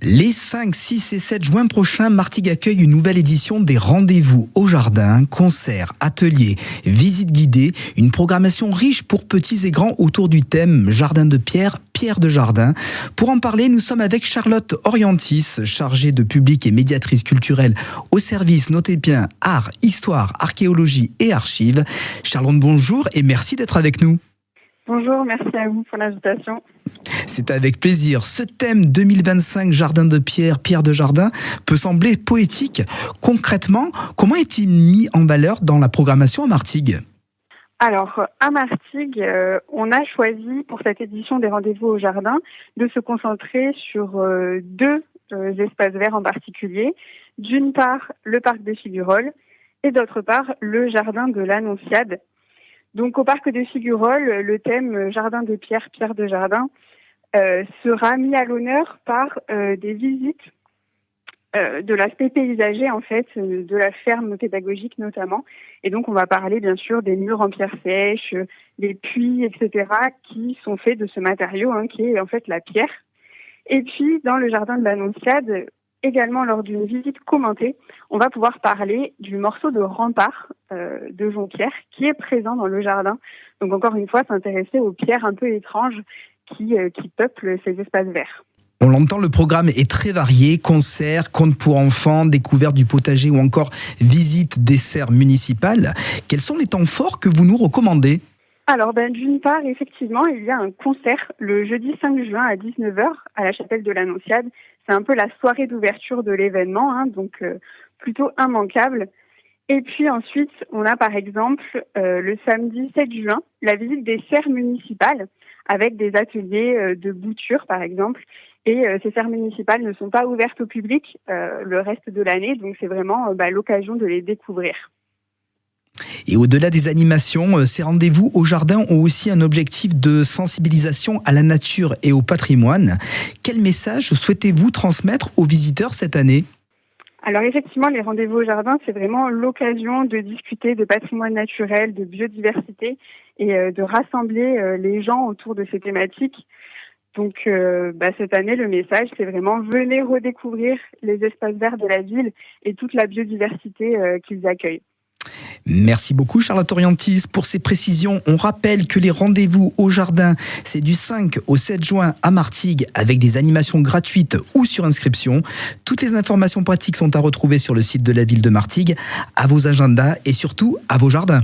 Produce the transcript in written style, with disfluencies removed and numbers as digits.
Les 5, 6 et 7 juin prochains, Martigues accueille une nouvelle édition des Rendez-vous au Jardin, concerts, ateliers, visites guidées, une programmation riche pour petits et grands autour du thème Jardin de pierre, pierre de jardin. Pour en parler, nous sommes avec Charlotte Orientis, chargée de public et médiatrice culturelle au service, notez bien, art, histoire, archéologie et archives. Charlotte, bonjour et merci d'être avec nous. Bonjour, merci à vous pour l'invitation. C'est avec plaisir. Ce thème 2025 Jardin de pierre, pierre de jardin peut sembler poétique. Concrètement, comment est-il mis en valeur dans la programmation à Martigues ? Alors, à Martigues, on a choisi pour cette édition des Rendez-vous au Jardin de se concentrer sur deux espaces verts en particulier. D'une part, le parc de Figuerolles et d'autre part, le jardin de l'Annonciade. Donc au parc de Figuerolles, le thème Jardin de pierre, pierre de jardin sera mis à l'honneur par des visites de l'aspect paysager en fait, de la ferme pédagogique notamment. Et donc on va parler bien sûr des murs en pierre sèche, des puits, etc. qui sont faits de ce matériau qui est en fait la pierre. Et puis dans le jardin de l'Annonciade, également lors d'une visite commentée, on va pouvoir parler du morceau de rempart de Jonquière qui est présent dans le jardin. Donc encore une fois, s'intéresser aux pierres un peu étranges qui peuplent ces espaces verts. On l'entend, le programme est très varié, concerts, contes pour enfants, découverte du potager ou encore visite des serres municipales. Quels sont les temps forts que vous nous recommandez ? Alors, d'une part, effectivement, il y a un concert le jeudi 5 juin à 19h à la chapelle de l'Annonciade. C'est un peu la soirée d'ouverture de l'événement, donc plutôt immanquable. Et puis ensuite, on a par exemple le samedi 7 juin, la visite des serres municipales avec des ateliers de bouture par exemple. Et ces serres municipales ne sont pas ouvertes au public le reste de l'année, donc c'est vraiment l'occasion de les découvrir. Et au-delà des animations, ces rendez-vous au jardin ont aussi un objectif de sensibilisation à la nature et au patrimoine. Quel message souhaitez-vous transmettre aux visiteurs cette année ? Alors effectivement, les rendez-vous au jardin, c'est vraiment l'occasion de discuter de patrimoine naturel, de biodiversité et de rassembler les gens autour de ces thématiques. Donc cette année, le message, c'est vraiment venez redécouvrir les espaces verts de la ville et toute la biodiversité qu'ils accueillent. Merci beaucoup Charlotte Orientis pour ces précisions. On rappelle que les rendez-vous au jardin, c'est du 5 au 7 juin à Martigues avec des animations gratuites ou sur inscription. Toutes les informations pratiques sont à retrouver sur le site de la ville de Martigues, à vos agendas et surtout à vos jardins.